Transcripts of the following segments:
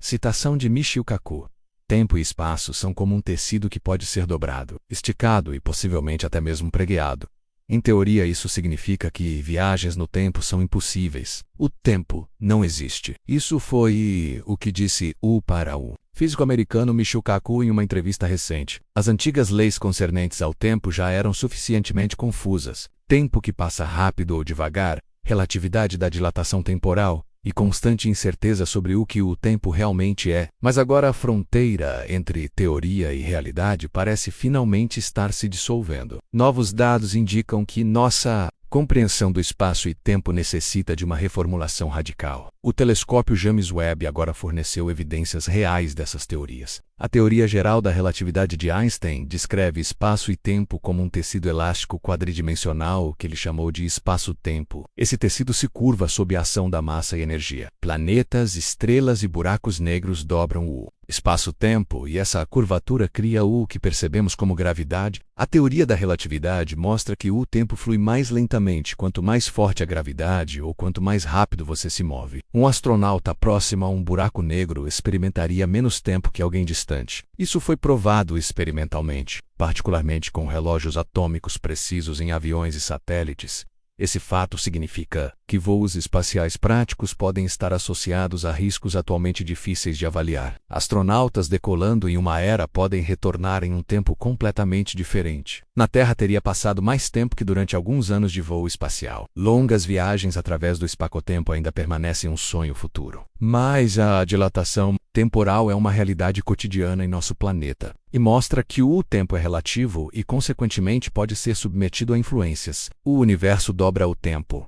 Citação de Michio Kaku. Tempo e espaço são como um tecido que pode ser dobrado, esticado e possivelmente até mesmo pregueado. Em teoria, isso significa que viagens no tempo são impossíveis. O tempo não existe. Isso foi o que disse para o físico americano Michio Kaku em uma entrevista recente. As antigas leis concernentes ao tempo já eram suficientemente confusas. Tempo que passa rápido ou devagar, relatividade da dilatação temporal e constante incerteza sobre o que o tempo realmente é. Mas agora a fronteira entre teoria e realidade parece finalmente estar se dissolvendo. Novos dados indicam que nossa compreensão do espaço e tempo necessita de uma reformulação radical. O telescópio James Webb agora forneceu evidências reais dessas teorias. A teoria geral da relatividade de Einstein descreve espaço e tempo como um tecido elástico quadridimensional que ele chamou de espaço-tempo. Esse tecido se curva sob a ação da massa e energia. Planetas, estrelas e buracos negros dobram o espaço-tempo e essa curvatura cria o que percebemos como gravidade. A teoria da relatividade mostra que o tempo flui mais lentamente quanto mais forte a gravidade ou quanto mais rápido você se move. Um astronauta próximo a um buraco negro experimentaria menos tempo que alguém distante. Isso foi provado experimentalmente, particularmente com relógios atômicos precisos em aviões e satélites. Esse fato significa que voos espaciais práticos podem estar associados a riscos atualmente difíceis de avaliar. Astronautas decolando em uma era podem retornar em um tempo completamente diferente. Na Terra teria passado mais tempo que durante alguns anos de voo espacial. Longas viagens através do espaço-tempo ainda permanecem um sonho futuro. Mas a dilatação temporal é uma realidade cotidiana em nosso planeta e mostra que o tempo é relativo e, consequentemente, pode ser submetido a influências. O universo dobra o tempo.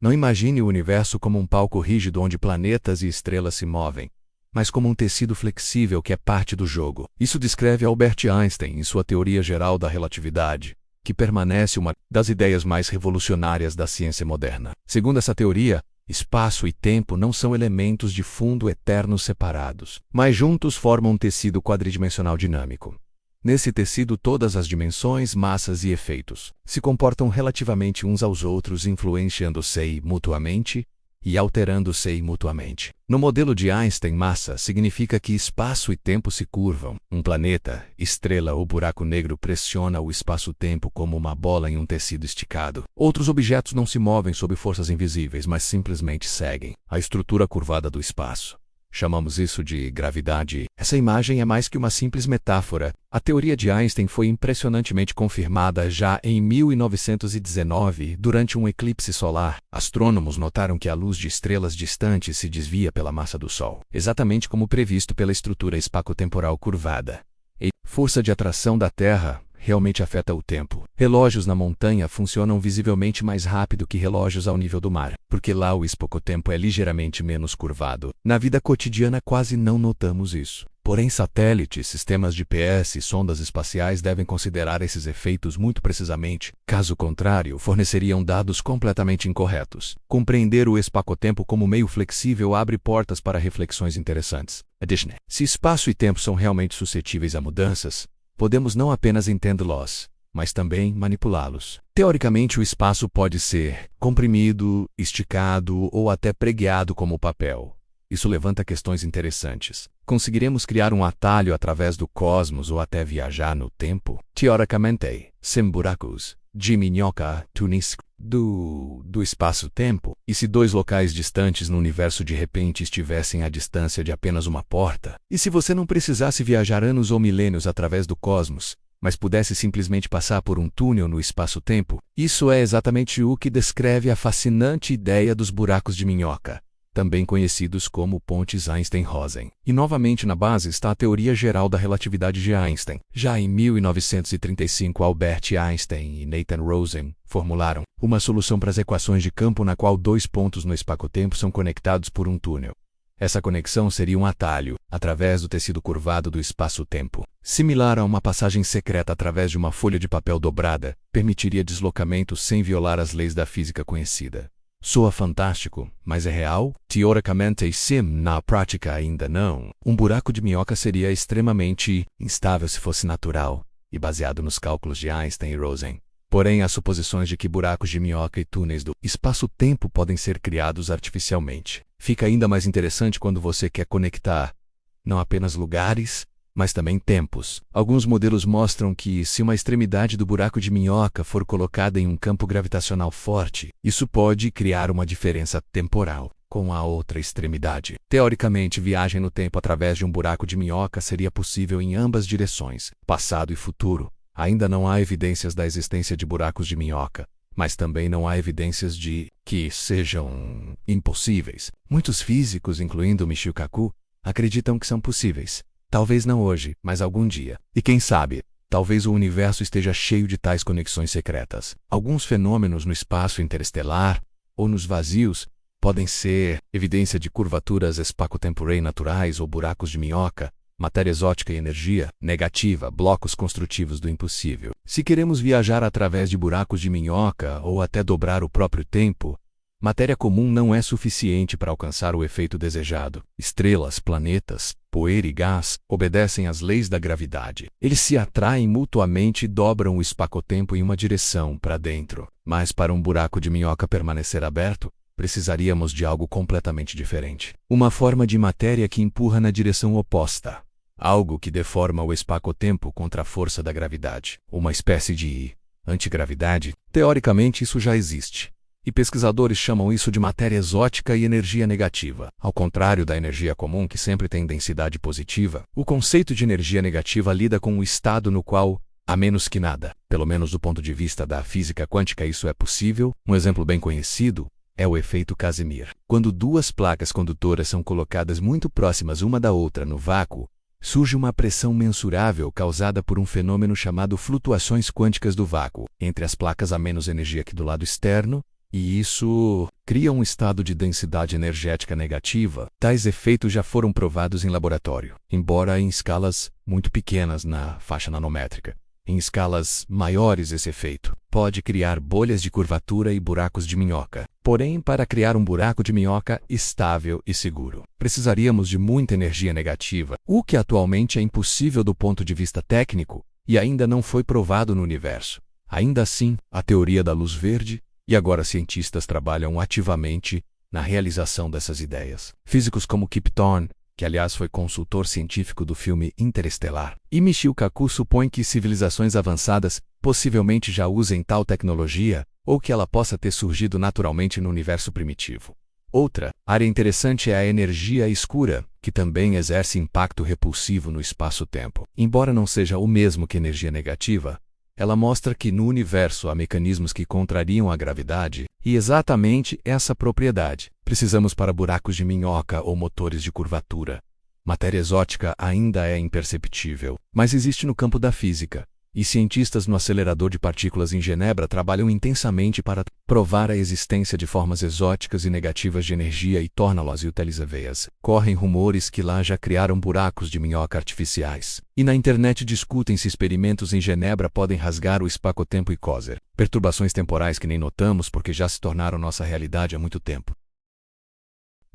Não imagine o universo como um palco rígido onde planetas e estrelas se movem, mas como um tecido flexível que é parte do jogo. Isso descreve Albert Einstein em sua teoria geral da relatividade, que permanece uma das ideias mais revolucionárias da ciência moderna. Segundo essa teoria, espaço e tempo não são elementos de fundo eternos separados, mas juntos formam um tecido quadridimensional dinâmico. Nesse tecido, todas as dimensões, massas e efeitos se comportam relativamente uns aos outros, influenciando-se mutuamente e alterando-se mutuamente. No modelo de Einstein, massa significa que espaço e tempo se curvam. Um planeta, estrela ou buraco negro pressiona o espaço-tempo como uma bola em um tecido esticado. Outros objetos não se movem sob forças invisíveis, mas simplesmente seguem a estrutura curvada do espaço. Chamamos isso de gravidade. Essa imagem é mais que uma simples metáfora. A teoria de Einstein foi impressionantemente confirmada já em 1919, durante um eclipse solar. Astrônomos notaram que a luz de estrelas distantes se desvia pela massa do Sol, exatamente como previsto pela estrutura espaço-temporal curvada. E força de atração da Terra realmente afeta o tempo. Relógios na montanha funcionam visivelmente mais rápido que relógios ao nível do mar, porque lá o espaço-tempo é ligeiramente menos curvado. Na vida cotidiana quase não notamos isso. Porém, satélites, sistemas GPS e sondas espaciais devem considerar esses efeitos muito precisamente. Caso contrário, forneceriam dados completamente incorretos. Compreender o espaço-tempo como meio flexível abre portas para reflexões interessantes. Se espaço e tempo são realmente suscetíveis a mudanças, podemos não apenas entendê-los, mas também manipulá-los. Teoricamente, o espaço pode ser comprimido, esticado ou até pregueado como papel. Isso levanta questões interessantes. Conseguiremos criar um atalho através do cosmos ou até viajar no tempo? Teoricamente, sem buracos de minhoca, túneis do espaço-tempo. E se dois locais distantes no universo de repente estivessem à distância de apenas uma porta? E se você não precisasse viajar anos ou milênios através do cosmos, mas pudesse simplesmente passar por um túnel no espaço-tempo? Isso é exatamente o que descreve a fascinante ideia dos buracos de minhoca, também conhecidos como pontes Einstein-Rosen. E novamente na base está a teoria geral da relatividade de Einstein. Já em 1935, Albert Einstein e Nathan Rosen formularam uma solução para as equações de campo na qual dois pontos no espaço-tempo são conectados por um túnel. Essa conexão seria um atalho, através do tecido curvado do espaço-tempo. Similar a uma passagem secreta através de uma folha de papel dobrada, permitiria deslocamento sem violar as leis da física conhecida. Soa fantástico, mas é real? Teoricamente sim, na prática ainda não. Um buraco de minhoca seria extremamente instável se fosse natural, e baseado nos cálculos de Einstein e Rosen. Porém, há suposições de que buracos de minhoca e túneis do espaço-tempo podem ser criados artificialmente. Fica ainda mais interessante quando você quer conectar não apenas lugares, mas também tempos. Alguns modelos mostram que, se uma extremidade do buraco de minhoca for colocada em um campo gravitacional forte, isso pode criar uma diferença temporal com a outra extremidade. Teoricamente, viagem no tempo através de um buraco de minhoca seria possível em ambas direções, passado e futuro. Ainda não há evidências da existência de buracos de minhoca, mas também não há evidências de que sejam impossíveis. Muitos físicos, incluindo Michio Kaku, acreditam que são possíveis. Talvez não hoje, mas algum dia. E quem sabe, talvez o universo esteja cheio de tais conexões secretas. Alguns fenômenos no espaço interestelar ou nos vazios podem ser evidência de curvaturas espaço-temporais naturais ou buracos de minhoca, matéria exótica e energia negativa, blocos construtivos do impossível. Se queremos viajar através de buracos de minhoca ou até dobrar o próprio tempo, matéria comum não é suficiente para alcançar o efeito desejado. Estrelas, planetas, poeira e gás obedecem às leis da gravidade. Eles se atraem mutuamente e dobram o espaço-tempo em uma direção para dentro. Mas para um buraco de minhoca permanecer aberto, precisaríamos de algo completamente diferente. Uma forma de matéria que empurra na direção oposta. Algo que deforma o espaço-tempo contra a força da gravidade. Uma espécie de antigravidade. Teoricamente, isso já existe. E pesquisadores chamam isso de matéria exótica e energia negativa. Ao contrário da energia comum, que sempre tem densidade positiva, o conceito de energia negativa lida com um estado no qual, a menos que nada, pelo menos do ponto de vista da física quântica, isso é possível. Um exemplo bem conhecido é o efeito Casimir. Quando duas placas condutoras são colocadas muito próximas uma da outra no vácuo, surge uma pressão mensurável causada por um fenômeno chamado flutuações quânticas do vácuo. Entre as placas há menos energia que do lado externo, e isso cria um estado de densidade energética negativa. Tais efeitos já foram provados em laboratório, embora em escalas muito pequenas na faixa nanométrica. Em escalas maiores, esse efeito pode criar bolhas de curvatura e buracos de minhoca. Porém, para criar um buraco de minhoca estável e seguro, precisaríamos de muita energia negativa, o que atualmente é impossível do ponto de vista técnico e ainda não foi provado no universo. Ainda assim, a teoria da luz verde, e agora cientistas trabalham ativamente na realização dessas ideias. Físicos como Kip Thorne, que aliás foi consultor científico do filme Interestelar, e Michio Kaku supõem que civilizações avançadas possivelmente já usem tal tecnologia, ou que ela possa ter surgido naturalmente no universo primitivo. Outra área interessante é a energia escura, que também exerce impacto repulsivo no espaço-tempo. Embora não seja o mesmo que energia negativa, ela mostra que no universo há mecanismos que contrariam a gravidade, e exatamente essa propriedade precisamos para buracos de minhoca ou motores de curvatura. Matéria exótica ainda é imperceptível, mas existe no campo da física, e cientistas no acelerador de partículas em Genebra trabalham intensamente para provar a existência de formas exóticas e negativas de energia e torná-las utilizáveis. Correm rumores que lá já criaram buracos de minhoca artificiais. E na internet discutem se experimentos em Genebra podem rasgar o espaço-tempo e causar perturbações temporais que nem notamos porque já se tornaram nossa realidade há muito tempo.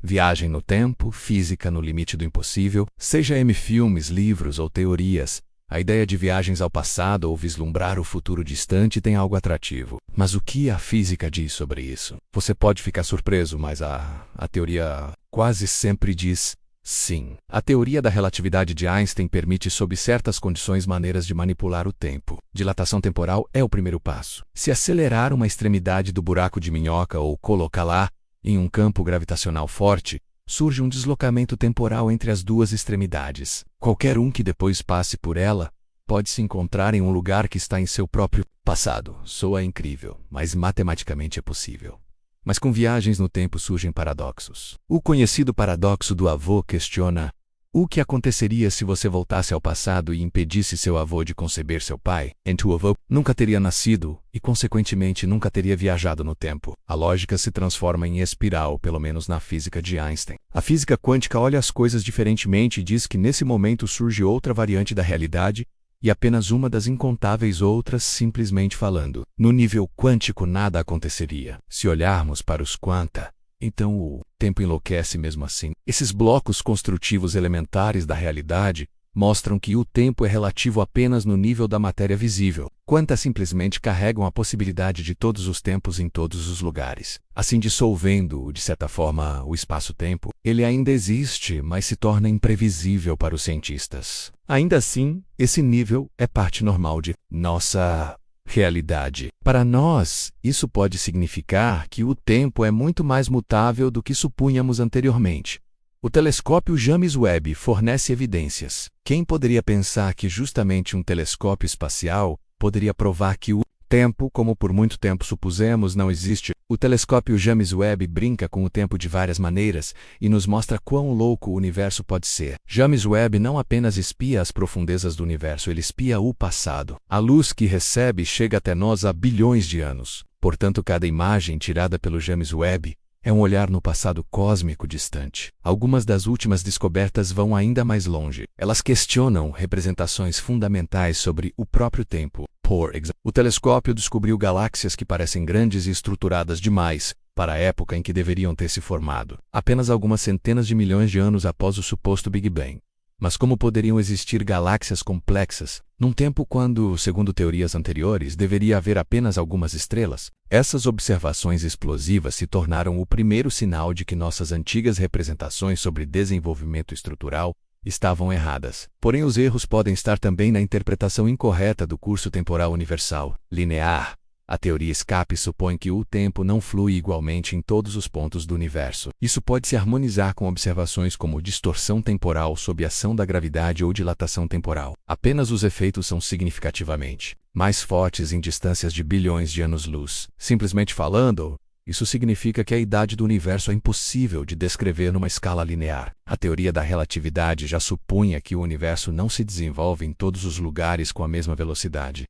Viagem no tempo, física no limite do impossível, seja filmes, livros ou teorias, a ideia de viagens ao passado ou vislumbrar o futuro distante tem algo atrativo. Mas o que a física diz sobre isso? Você pode ficar surpreso, mas a teoria quase sempre diz sim. A teoria da relatividade de Einstein permite, sob certas condições, maneiras de manipular o tempo. Dilatação temporal é o primeiro passo. Se acelerar uma extremidade do buraco de minhoca ou colocá-la em um campo gravitacional forte, surge um deslocamento temporal entre as duas extremidades. Qualquer um que depois passe por ela pode se encontrar em um lugar que está em seu próprio passado. Soa incrível, mas matematicamente é possível. Mas com viagens no tempo surgem paradoxos. O conhecido paradoxo do avô questiona: o que aconteceria se você voltasse ao passado e impedisse seu avô de conceber seu pai? Então o avô nunca teria nascido e, consequentemente, nunca teria viajado no tempo. A lógica se transforma em espiral, pelo menos na física de Einstein. A física quântica olha as coisas diferentemente e diz que nesse momento surge outra variante da realidade e apenas uma das incontáveis outras, simplesmente falando. No nível quântico nada aconteceria. Se olharmos para os quanta, então o tempo enlouquece mesmo assim. Esses blocos construtivos elementares da realidade mostram que o tempo é relativo apenas no nível da matéria visível. Quantas simplesmente carregam a possibilidade de todos os tempos em todos os lugares. Assim dissolvendo, de certa forma, o espaço-tempo, ele ainda existe, mas se torna imprevisível para os cientistas. Ainda assim, esse nível é parte normal de nossa realidade. Para nós, isso pode significar que o tempo é muito mais mutável do que supunhamos anteriormente. O telescópio James Webb fornece evidências. Quem poderia pensar que justamente um telescópio espacial poderia provar que o tempo, como por muito tempo supusemos, não existe? O telescópio James Webb brinca com o tempo de várias maneiras e nos mostra quão louco o universo pode ser. James Webb não apenas espia as profundezas do universo, ele espia o passado. A luz que recebe chega até nós há bilhões de anos. Portanto, cada imagem tirada pelo James Webb é um olhar no passado cósmico distante. Algumas das últimas descobertas vão ainda mais longe. Elas questionam representações fundamentais sobre o próprio tempo. Por exemplo, o telescópio descobriu galáxias que parecem grandes e estruturadas demais para a época em que deveriam ter se formado, apenas algumas centenas de milhões de anos após o suposto Big Bang. Mas como poderiam existir galáxias complexas, num tempo quando, segundo teorias anteriores, deveria haver apenas algumas estrelas? Essas observações explosivas se tornaram o primeiro sinal de que nossas antigas representações sobre desenvolvimento estrutural estavam erradas. Porém, os erros podem estar também na interpretação incorreta do curso temporal universal, linear. A teoria escape supõe que o tempo não flui igualmente em todos os pontos do universo. Isso pode se harmonizar com observações como distorção temporal sob ação da gravidade ou dilatação temporal. Apenas os efeitos são significativamente mais fortes em distâncias de bilhões de anos-luz. Simplesmente falando, isso significa que a idade do universo é impossível de descrever numa escala linear. A teoria da relatividade já supunha que o universo não se desenvolve em todos os lugares com a mesma velocidade.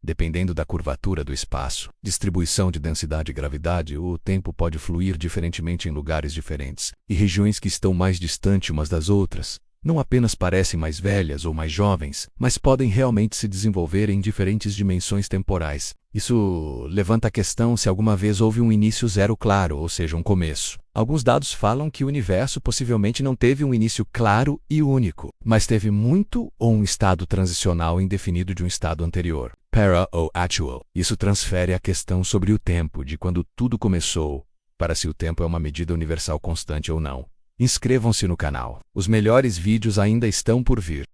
Dependendo da curvatura do espaço, distribuição de densidade e gravidade, o tempo pode fluir diferentemente em lugares diferentes, e regiões que estão mais distantes umas das outras não apenas parecem mais velhas ou mais jovens, mas podem realmente se desenvolver em diferentes dimensões temporais. Isso levanta a questão se alguma vez houve um início zero claro, ou seja, um começo. Alguns dados falam que o universo possivelmente não teve um início claro e único, mas teve muito ou um estado transicional indefinido de um estado anterior. Para ou actual. Isso transfere a questão sobre o tempo, de quando tudo começou, para se o tempo é uma medida universal constante ou não. Inscrevam-se no canal. Os melhores vídeos ainda estão por vir.